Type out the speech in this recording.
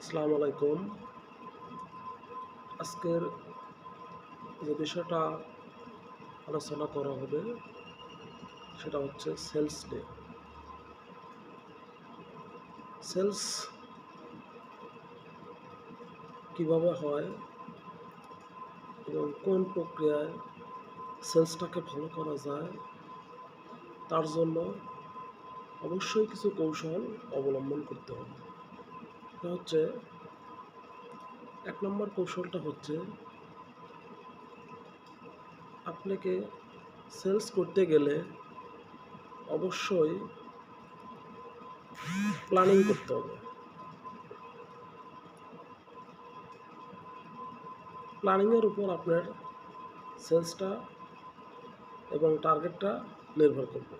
আসসালামু আলাইকুম। আজকের যে বিষয়টা আলোচনা করা হবে সেটা হচ্ছে সেলস ডে। সেলস কিভাবে হয় এবং কোন প্রক্রিয়ায় সেলসটাকে ভালো করা যায় তার জন্য অবশ্যই কিছু কৌশল অবলম্বন করতে হবে। এটা হচ্ছে ১ নম্বর কৌশলটা হচ্ছে আপনাকে সেলস করতে গেলে অবশ্যই প্ল্যানিং করতে হবে। প্ল্যানিংয়ের উপর আপনার সেলসটা এবং টার্গেটটা নির্ভর করবে।